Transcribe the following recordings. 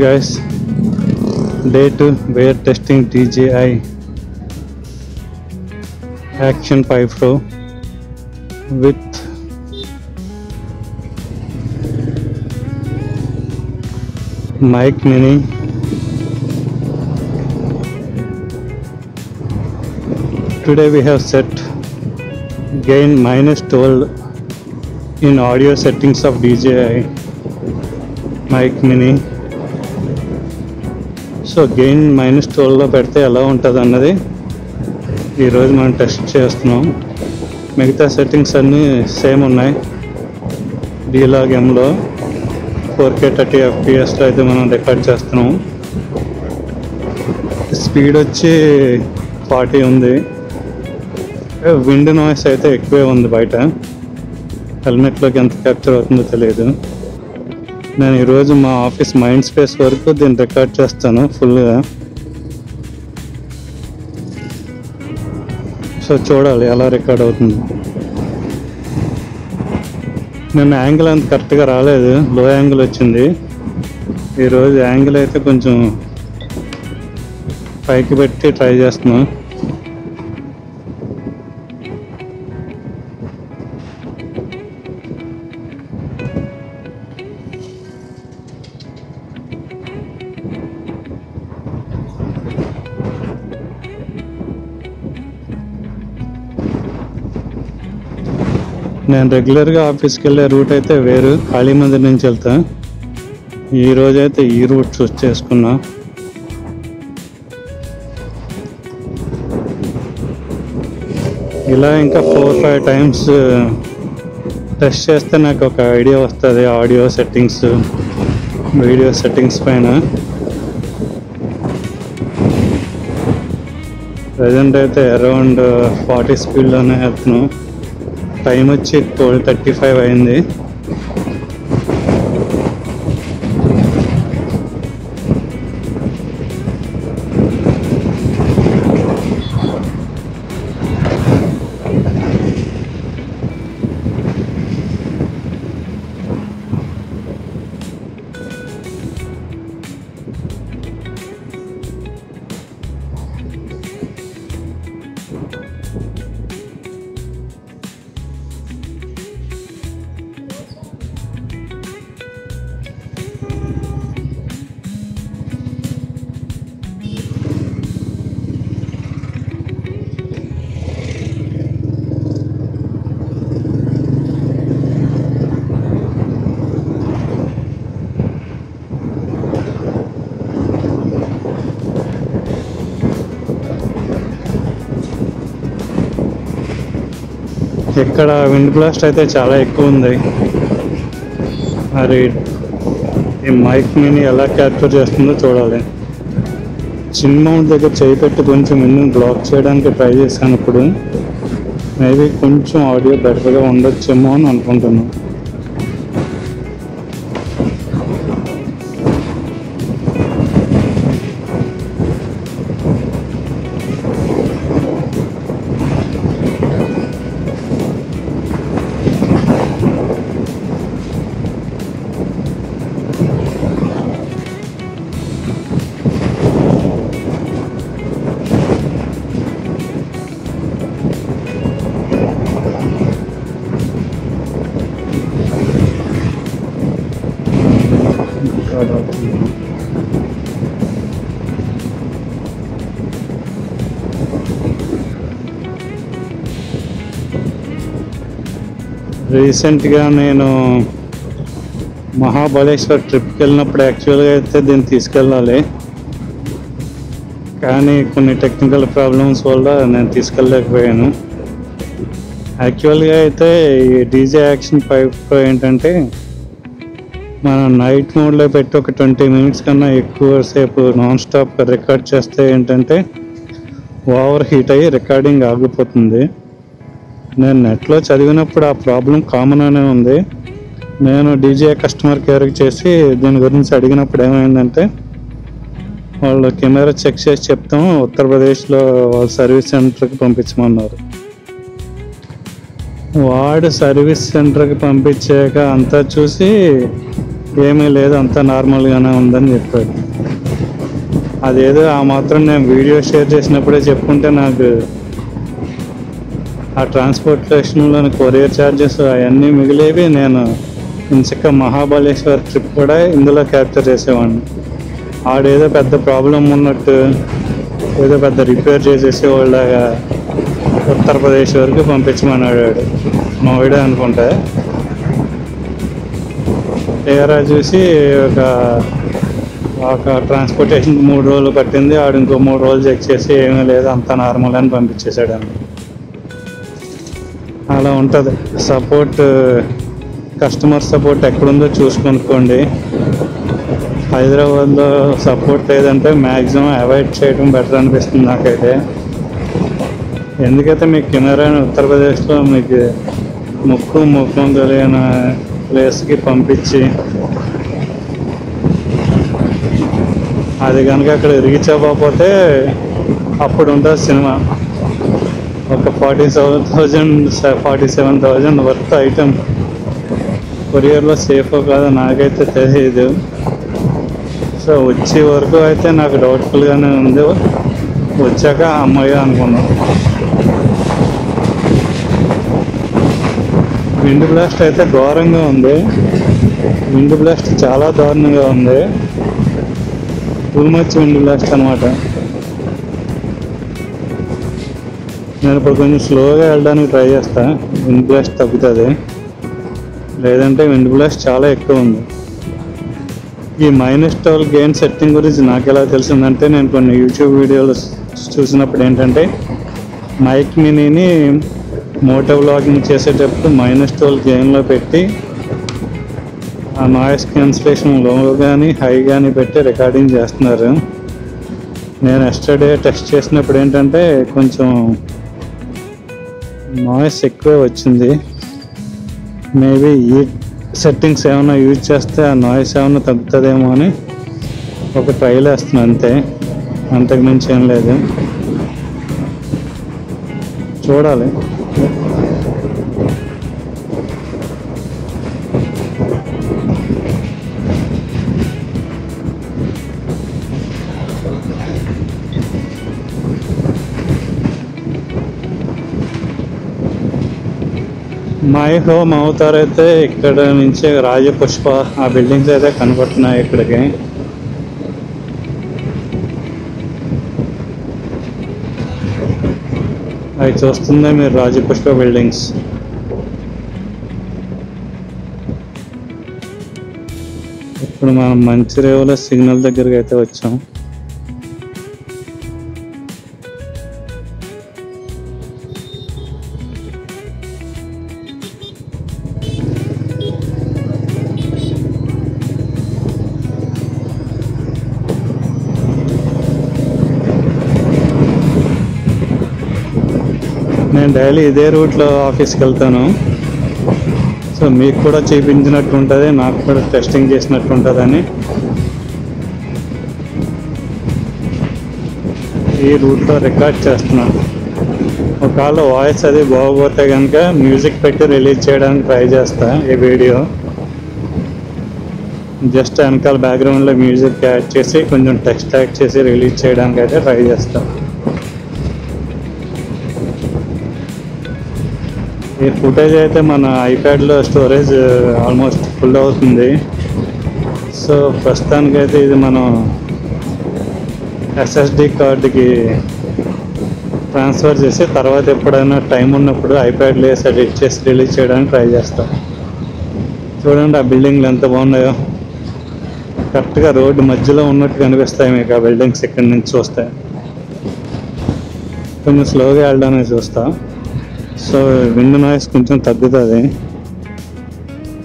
Guys, day 2 we are testing DJI Action 5 Pro with Mic Mini. Today we have set gain -12 in audio settings of DJI Mic Mini. So gain -12లో పెడితే ఎలా ఉంటుంది అన్నది ఈరోజు మనం test చేస్తున్నాం. మిగతా సెట్టింగ్స్ అన్నీ సేమ్ ఉన్నాయి. డీలాగ్ ఎంలో 4K 30 FPS అయితే మనం రికార్డ్ చేస్తున్నాం. స్పీడ్ వచ్చి 40 ఉంది. విండ్ నాయిస్ అయితే ఎక్కువే ఉంది. బయట హెల్మెట్లోకి ఎంత క్యాప్చర్ అవుతుందో తెలియదు. నేను ఈరోజు మా ఆఫీస్ మైండ్ స్పేస్ వరకు దీన్ని రికార్డ్ చేస్తాను ఫుల్గా. సో చూడాలి ఎలా రికార్డ్ అవుతుంది. నేను యాంగిల్ అంత కరెక్ట్గా రాలేదు, లో యాంగిల్ వచ్చింది. ఈరోజు యాంగిల్ అయితే కొంచెం పైకి పెట్టి ట్రై చేస్తున్నాను. నేను రెగ్యులర్గా ఆఫీస్కి వెళ్ళే రూట్ అయితే వేరు, కాళీ మందిర్ నుంచి వెళ్తా. ఈరోజు అయితే ఈ రూట్ చూస్ చేసుకున్నా. ఇలా ఇంకా 4-5 టైమ్స్ టెస్ట్ చేస్తే నాకు ఒక ఐడియా వస్తుంది ఆడియో సెట్టింగ్స్, వీడియో సెట్టింగ్స్ పైన. ప్రజెంట్ అయితే అరౌండ్ 40 స్పీడ్లోనే వెళ్తున్నాను. టైం వచ్చి 12:35 అయింది. ఇక్కడ విండ్ బ్లాస్ట్ అయితే చాలా ఎక్కువ ఉంది. మరి ఈ మైక్ మిని ఎలా క్యాప్చర్ చేస్తుందో చూడాలి. చిన్న మౌంట్ దగ్గర చేయి పెట్టి కొంచెం విండ్ బ్లాక్ చేయడానికి ట్రై చేశాను. ఇప్పుడు మేబీ కొంచెం ఆడియో బెటర్గా ఉండొచ్చేమో అని అనుకుంటున్నాను. రీసెంట్గా నేను మహాబలేశ్వర్ ట్రిప్కి వెళ్ళినప్పుడు యాక్చువల్గా అయితే దీన్ని తీసుకెళ్ళాలి, కానీ కొన్ని టెక్నికల్ ప్రాబ్లమ్స్ వల్ల నేను తీసుకెళ్ళలేకపోయాను. యాక్చువల్గా అయితే ఈ DJI Action 5 Pro ఏంటంటే మనం నైట్ మోడ్లో పెట్టి ఒక 20 minutes కన్నా ఎక్కువసేపు నాన్ స్టాప్ రికార్డ్ చేస్తే ఏంటంటే ఓవర్ హీట్ అయ్యి రికార్డింగ్ ఆగిపోతుంది. నేను నెట్లో చదివినప్పుడు ఆ ప్రాబ్లం కామన్ అనే ఉంది. నేను DJI కస్టమర్ కేర్కి చేసి దీని గురించి అడిగినప్పుడు ఏమైందంటే వాళ్ళు కెమెరా చెక్ చేసి చెప్తాము, ఉత్తరప్రదేశ్లో వాళ్ళ సర్వీస్ సెంటర్కి పంపించమన్నారు. వాడు సర్వీస్ సెంటర్కి పంపించాక అంతా చూసి ఏమీ లేదు, అంతా నార్మల్గానే ఉందని చెప్పాడు. అదేదో ఆ మాత్రం నేను వీడియో షేర్ చేసినప్పుడే చెప్పుకుంటే నాకు ఆ ట్రాన్స్పోర్టేషన్లోని కొరియర్ ఛార్జెస్ అవన్నీ మిగిలేవి. నేను ఇంచక్క మహాబలేశ్వర్ ట్రిప్ కూడా ఇందులో క్యాప్చర్ చేసేవాడిని. ఆడేదో పెద్ద ప్రాబ్లం ఉన్నట్టు ఏదో పెద్ద రిపేర్ చేసేసేవాళ్ళగా ఉత్తరప్రదేశ్ వరకు పంపించమన్నాడు. నోయిడా అనుకుంటా. తీరా చూసి ఒక ట్రాన్స్పోర్టేషన్ 3 రోజులు పట్టింది. ఆడు ఇంకో 3 రోజులు చెక్ చేసి ఏమీ లేదు, అంతా నార్మల్ అని పంపించేశాడు. అలా ఉంటుంది సపోర్ట్. కస్టమర్ సపోర్ట్ ఎక్కడుందో చూసుకొనుకోండి. హైదరాబాద్లో సపోర్ట్ లేదంటే మ్యాక్సిమం అవాయిడ్ చేయడం బెటర్ అనిపిస్తుంది నాకైతే. ఎందుకైతే మీకు కెనరాని ఉత్తరప్రదేశ్లో మీకు ముఖం తెలియని ప్లేస్కి పంపించి అది కనుక అక్కడ రీచ్ అవ్వకపోతే అప్పుడు ఉంటుంది సినిమా. ఒక 47,000 వర్త్ ఐటమ్ కొరియర్లో సేఫో కాదో నాకైతే తెలియదు. సో వచ్చే వరకు అయితే నాకు డౌట్ఫుల్గానే ఉంది. వచ్చాక అమ్మాయి అనుకున్నాను. విండ్ బ్లాస్ట్ అయితే ఘోరంగా ఉంది. విండ్ బ్లాస్ట్ చాలా దారుణంగా ఉంది. టూ మచ్ విండ్ బ్లాస్ట్ అనమాట. నేను ఇప్పుడు కొంచెం స్లోగా వెళ్ళడానికి ట్రై చేస్తా, విండ్ బ్లాస్ట్ తగ్గుతుంది. లేదంటే విండ్ బ్లాస్ట్ చాలా ఎక్కువ ఉంది. ఈ -12 గెయిన్ సెట్టింగ్ గురించి నాకు ఎలా తెలిసిందంటే, నేను కొన్ని యూట్యూబ్ వీడియోలు చూసినప్పుడు ఏంటంటే మైక్ మినీని మోటో వ్లాగింగ్ చేసేటప్పుడు -12 గెయిన్లో పెట్టి ఆ నాయిస్ క్యాన్సిలేషన్ లో కానీ హై కానీ పెట్టి రికార్డింగ్ చేస్తున్నారు. నేను ఎస్టర్డే టెస్ట్ చేసినప్పుడు ఏంటంటే కొంచెం నాయిస్ ఎక్కువే వచ్చింది. మేబీ ఈ సెట్టింగ్స్ ఏమైనా యూజ్ చేస్తే ఆ నాయిస్ ఏమైనా తగ్గుతుందేమో అని ఒక ట్రైల్ వేస్తున్నాను అంతే, అంతకుమించి ఏం లేదు. చూడాలి. మై హోమ్ అవతార్ అయితే ఇక్కడ నుంచి రాజపుష్ప ఆ బిల్డింగ్స్ అయితే కనపడుతున్నాయి ఇక్కడికి. అవి చూస్తుందే మీరు రాజపుష్ప బిల్డింగ్స్. ఇప్పుడు మనం మంచిర్యాల సిగ్నల్ దగ్గరికి అయితే వచ్చాం. నేను డైలీ ఇదే రూట్లో ఆఫీస్కి వెళ్తాను. సో మీకు కూడా చూపించినట్టు ఉంటుంది, నాకు కూడా టెస్టింగ్ చేసినట్టు ఉంటుందని ఈ రూట్లో రికార్డ్ చేస్తున్నాను. ఒకవేళ వాయిస్ అది బాగోపోతే కనుక మ్యూజిక్ పెట్టి రిలీజ్ చేయడానికి ట్రై చేస్తా. ఈ వీడియో జస్ట్ వెనకాల బ్యాక్గ్రౌండ్లో మ్యూజిక్ యాడ్ చేసి కొంచెం టెక్స్ట్ యాడ్ చేసి రిలీజ్ చేయడానికి అయితే ట్రై చేస్తాను. ఈ ఫుటేజ్ అయితే మన ఐప్యాడ్లో స్టోరేజ్ ఆల్మోస్ట్ ఫుల్ అవుతుంది. సో ప్రస్తుతానికైతే ఇది మనం ఎస్ఎస్డి కార్డుకి ట్రాన్స్ఫర్ చేసి తర్వాత ఎప్పుడైనా టైం ఉన్నప్పుడు ఐప్యాడ్లో వేసి ఎడిట్ చేసి రిలీజ్ చేయడానికి ట్రై చేస్తాం. చూడండి ఆ బిల్డింగ్లు ఎంత బాగున్నాయో. కరెక్ట్గా రోడ్డు మధ్యలో ఉన్నట్టు కనిపిస్తాయి మీకు ఆ బిల్డింగ్స్ ఇక్కడి నుంచి చూస్తే. కొంచెం స్లోగా వెళ్ళడానికి చూస్తా. సో విండ్ నాయిస్ కొంచెం తగ్గుతుంది.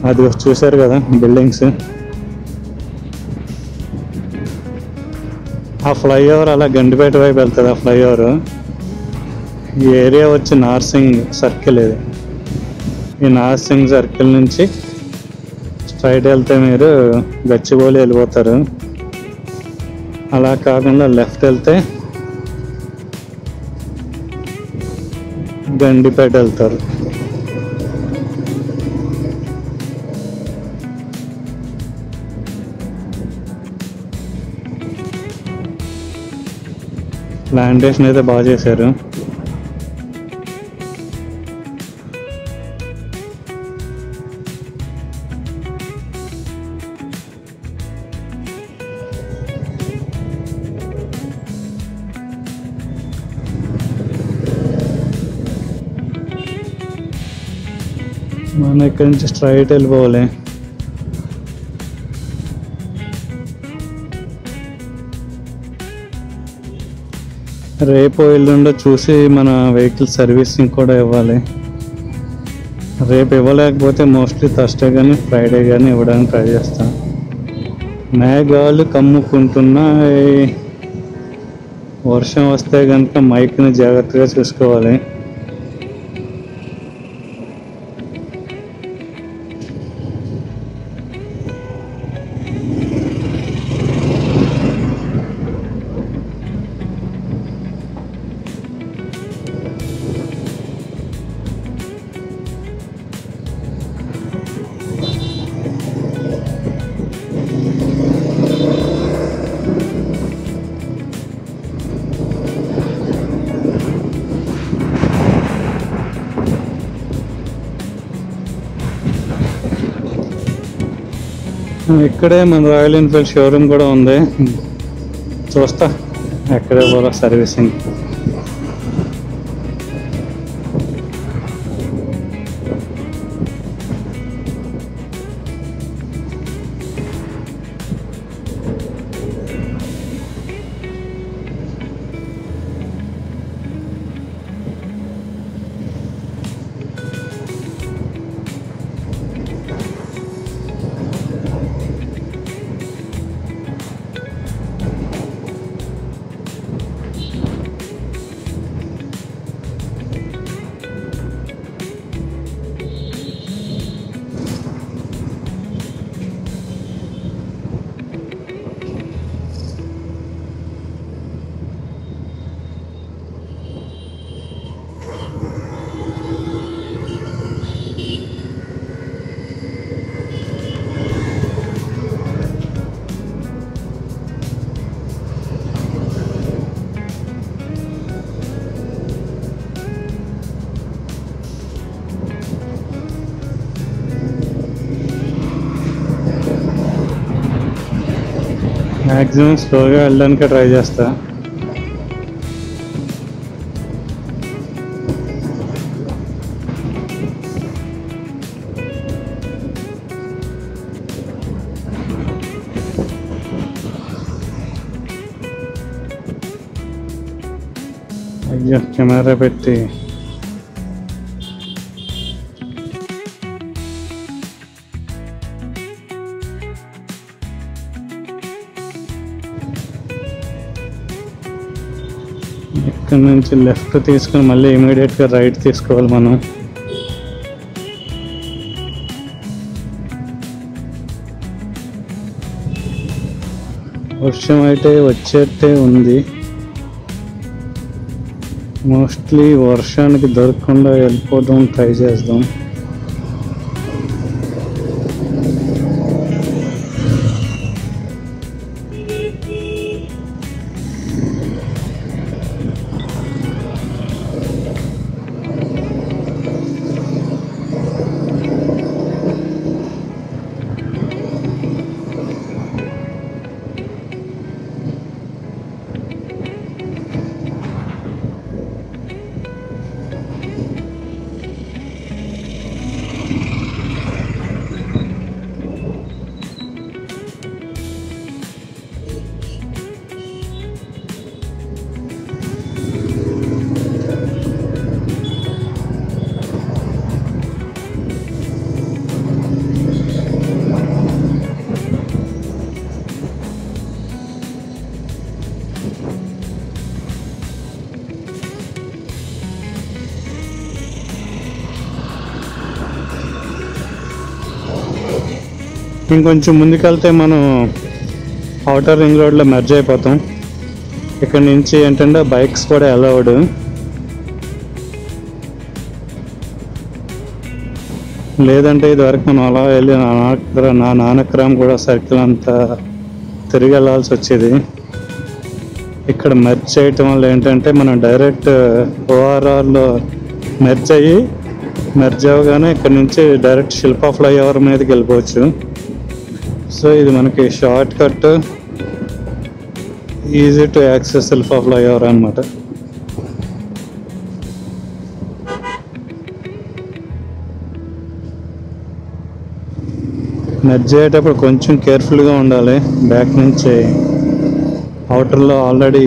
అది చూసారు కదా బిల్డింగ్స్. ఆ ఫ్లైఓవర్ అలా గండిపేట వైపు వెళ్తుంది. ఆ ఫ్లైఓవర్ ఈ ఏరియా వచ్చి నార్సింగ్ సర్కిల్. ఇది ఈ నార్సింగ్ సర్కిల్ నుంచి స్ట్రైట్ వెళ్తే మీరు గచ్చిబౌలి వెళ్ళిపోతారు. అలా కాకుండా లెఫ్ట్ వెళ్తే గండిపేట వెళ్తారు. ప్లాంటేషన్ అయితే బాగా చేశారు. మనం ఇక్కడి నుంచి స్ట్రైట్ వెళ్ళిపోవాలి. రేపు ఎల్లుండో చూసి మన వెహికల్ సర్వీసింగ్ కూడా ఇవ్వాలి. రేపు ఇవ్వలేకపోతే మోస్ట్లీ థర్స్డే కానీ ఫ్రైడే కానీ ఇవ్వడానికి ట్రై చేస్తాను. మేఘాలు కమ్ముకుంటున్నాయి. వర్షం వస్తే కనుక మైక్ని జాగ్రత్తగా చూసుకోవాలి. ఇక్కడే మన రాయల్ ఎన్ఫీల్డ్ షోరూమ్ కూడా ఉంది. చూస్తా ఎక్కడే పోరా సర్వీసింగ్. మ్యాక్సిమం స్లోగా వెళ్ళడానికి ట్రై చేస్తా. అయ్యో కెమెరా పెట్టి ఇక్కడ నుంచి లెఫ్ట్ తీసుకుని మళ్ళీ ఇమీడియట్గా రైట్ తీసుకోవాలి మనం. వర్షం అయితే వచ్చేట్టే ఉంది. మోస్ట్లీ వర్షానికి దొరకకుండా వెళ్ళిపోవడం ట్రై చేద్దాం. ఇంకొంచెం ముందుకెళ్తే మనం ఔటర్ రింగ్ రోడ్లో మెర్జ్ అయిపోతాం. ఇక్కడ నుంచి ఏంటంటే బైక్స్ కూడా అలౌడ్. లేదంటే ఇదివరకు మనం అలా వెళ్ళి నా నానక్రామ్ కూడా సర్కిల్ అంతా తిరిగి వెళ్ళాల్సి వచ్చేది. ఇక్కడ మెర్జ్ చేయటం వల్ల ఏంటంటే మనం డైరెక్ట్ ఓఆర్ఆర్లో మెర్జ్ అవ్వగానే ఇక్కడ నుంచి డైరెక్ట్ శిల్పా ఫ్లైఓవర్ మీదకి వెళ్ళిపోవచ్చు. సో ఇది మనకి short cut, easy to access Shilpa flyover అనమాట. మెర్జ్ అయ్యేటప్పుడు కొంచెం కేర్ఫుల్గా ఉండాలి. బ్యాక్ నుంచి అవుటర్లో ఆల్రెడీ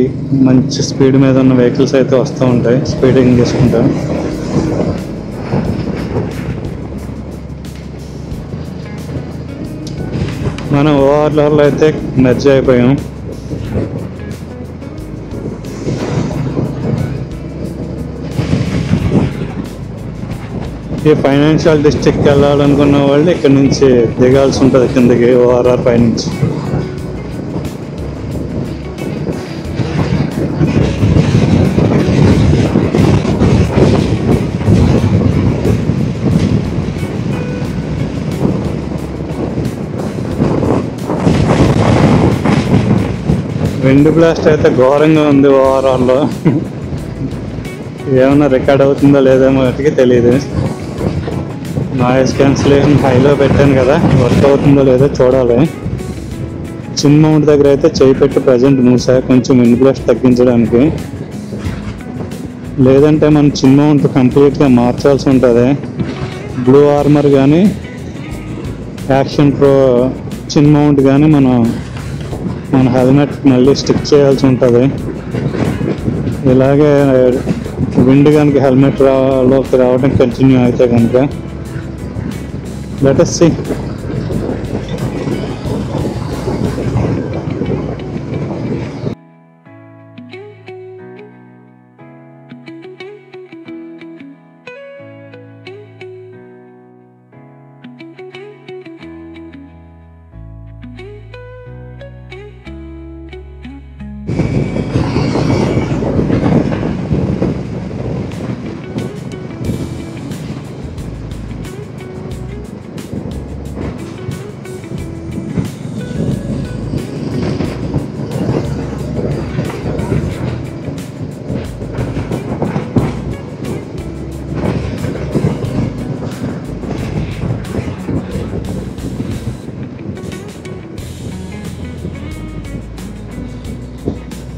మంచి స్పీడ్ మీద ఉన్న వెహికల్స్ అయితే వస్తూ ఉంటాయి, స్పీడింగ్ చేసుకుంటా. మనం ఓఆర్ఆర్లో అయితే మెర్జ్ అయిపోయాం. ఈ ఫైనాన్షియల్ డిస్ట్రిక్ట్కి వెళ్ళాలనుకున్న వాళ్ళు ఇక్కడ నుంచి దిగాల్సి ఉంటుంది కిందకి ఓఆర్ఆర్ పైనుంచి. విండ్ బ్లాస్ట్ అయితే ఘోరంగా ఉంది ఓఆర్ఆర్లో. ఏమన్నా రికార్డ్ అవుతుందో లేదో వాటికి తెలియదు. నాయిస్ క్యాన్సిలేషన్ హైలో పెట్టాను కదా, వర్క్ అవుతుందో లేదో చూడాలి. చిన్న మౌంట్ దగ్గర అయితే చేయి పెట్టి ప్రజెంట్ మూసా కొంచెం విండ్ బ్లాస్ట్ తగ్గించడానికి. లేదంటే మనం చిన్న మౌంట్ కంప్లీట్గా మార్చాల్సి ఉంటుంది. బ్లూ ఆర్మర్ కానీ యాక్షన్ ప్రో చిన్న మౌంట్ కానీ మన హెల్మెట్ మళ్ళీ స్టిక్ చేయాల్సి ఉంటుంది. ఇలాగే విండ్ కనుక హెల్మెట్ లోకి రావడం కంటిన్యూ అయితే కనుక లెట్ us see.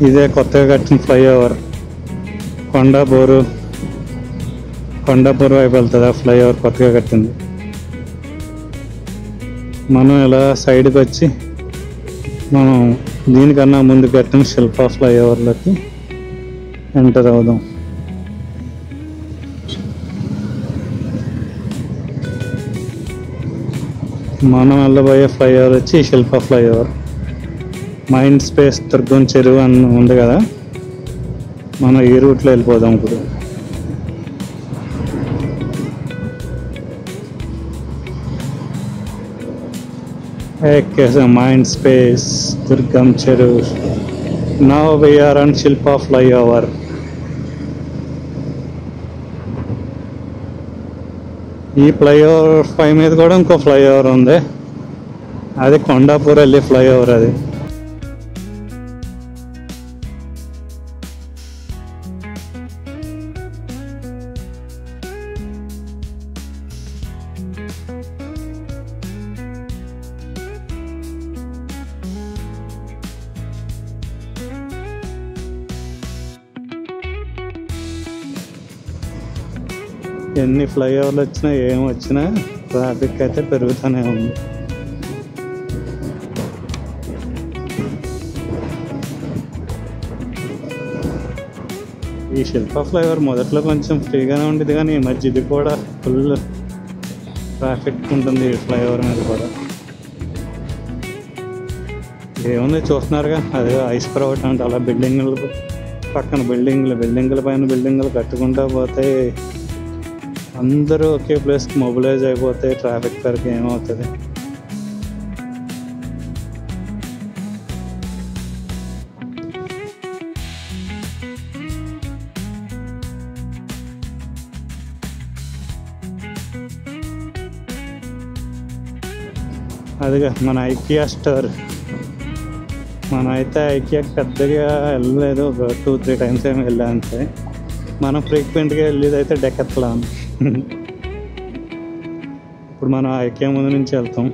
ఇదే కొత్తగా కట్టిన ఫ్లైఓవర్. కొండాపూర్ వైపు వెళ్తుంది ఆ ఫ్లైఓవర్ కొత్తగా కట్టింది. మనం ఇలా సైడ్కి వచ్చి మనం దీనికన్నా ముందు కట్టిన శిల్పా ఫ్లైఓవర్లోకి ఎంటర్ అవుదాం. మనం వెళ్ళబోయే ఫ్లైఓవర్ వచ్చి Shilpa flyover. Mind space Durgam చెరువు అని ఉంది కదా, మనం ఈ రూట్లో వెళ్ళిపోదాం ఇప్పుడు. ఎక్కేసాం mind space Durgam Cheruvu. Now we are on Shilpa flyover. ఈ ఫ్లైఓవర్ పై మీద కూడా ఇంకో ఫ్లైఓవర్ ఉంది, అది కొండాపూర్ వెళ్ళే ఫ్లైఓవర్. అది ఎన్ని ఫ్లైఓవర్లు వచ్చినా ఏం వచ్చినా ట్రాఫిక్ అయితే పెరుగుతూనే ఉంది. ఈ శిల్పా ఫ్లైఓవర్ మొదట్లో కొంచెం ఫ్రీగానే ఉండేది, కానీ ఈ మధ్య ఇది కూడా ఫుల్ ట్రాఫిక్ ఉంటుంది ఈ ఫ్లైఓవర్ మీద కూడా. ఏముంది చూస్తున్నారుగా, అదే ఐస్ క్రౌడ్ అంటే అలా బిల్డింగులు పక్కన బిల్డింగుల పైన బిల్డింగులు కట్టుకుంటూ పోతే అందరూ ఒకే ప్లేస్కి మొబిలైజ్ అయిపోతే ట్రాఫిక్ వరకు ఏమవుతుంది. అదిగా మన ఐకియా స్టోర్. మనం అయితే ఐకియాకి పెద్దగా వెళ్ళలేదు, ఒక 2-3 టైమ్స్ ఏమి వెళ్ళా అంతే. మనం ఫ్రీక్వెంట్గా వెళ్ళేది అయితే డెకాథ్లాన్. ఇప్పుడు మనం ఐకియా ముందు నుంచి వెళ్తాం.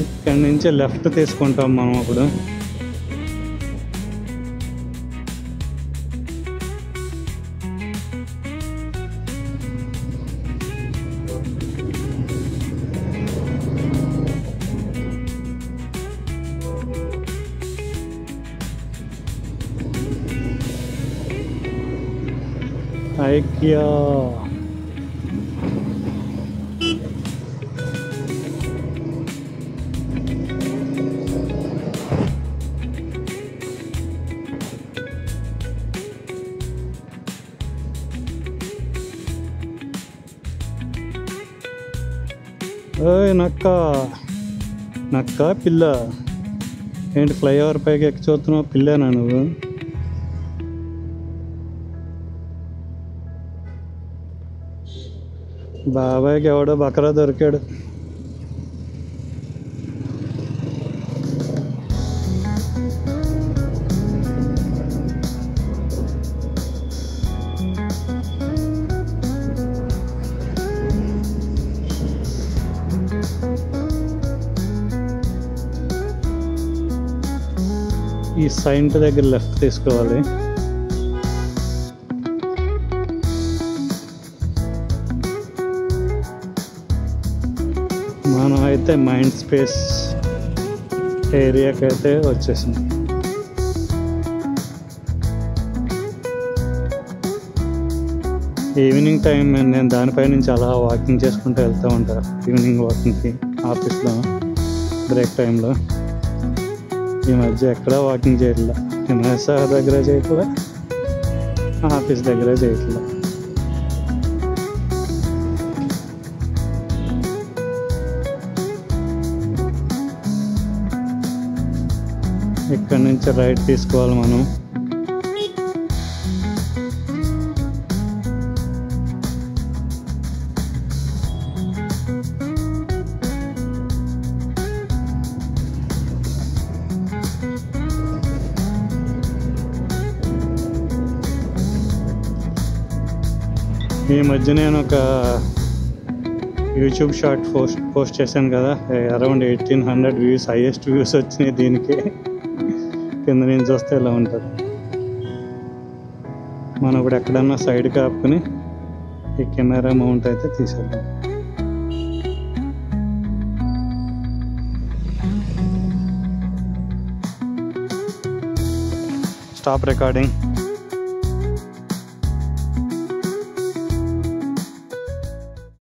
ఇక్కడ నుంచి లెఫ్ట్ తీసుకుంటాం మనం అప్పుడు. ఐకియా నక్క నక్క పిల్ల ఏంటి ఫ్లైఓవర్ పైకి ఎక్కి చూస్తున్నావు? పిల్లేనా నువ్వు? బాబాయ్కి ఎవడో బకరా దొరికాడు. ఈ సైంట్ దగ్గర లెఫ్ట్ తీసుకోవాలి. మనం అయితే మైండ్ స్పేస్ ఏరియాకి అయితే వచ్చేసింది. ఈవినింగ్ టైం నేను దానిపై నుంచి అలా వాకింగ్ చేసుకుంటూ వెళ్తూ ఉంటాను. ఈవినింగ్ వాకింగ్కి ఆఫీస్లో బ్రేక్ టైంలో. ఈ మధ్య ఎక్కడా వాకింగ్ చేయట్లా. ఎంఎస్ఆర్ దగ్గర చేయట్లా, ఆఫీస్ దగ్గర చేయట్లా. ఇక్కడ నుంచి రైట్ తీసుకోవాలి మనం. ఈ మధ్య నేను ఒక యూట్యూబ్ షార్ట్ పోస్ట్ చేశాను కదా, అరౌండ్ 1800 వ్యూస్, హైయెస్ట్ వ్యూస్ వచ్చినాయి దీనికి. కింద నుంచి చూస్తే ఇలా ఉంటుంది. మనం ఇప్పుడు ఎక్కడన్నా సైడ్ కాపుకుని ఈ కెమెరా మౌంట్ అయితే తీసేద్దాం. Stop recording.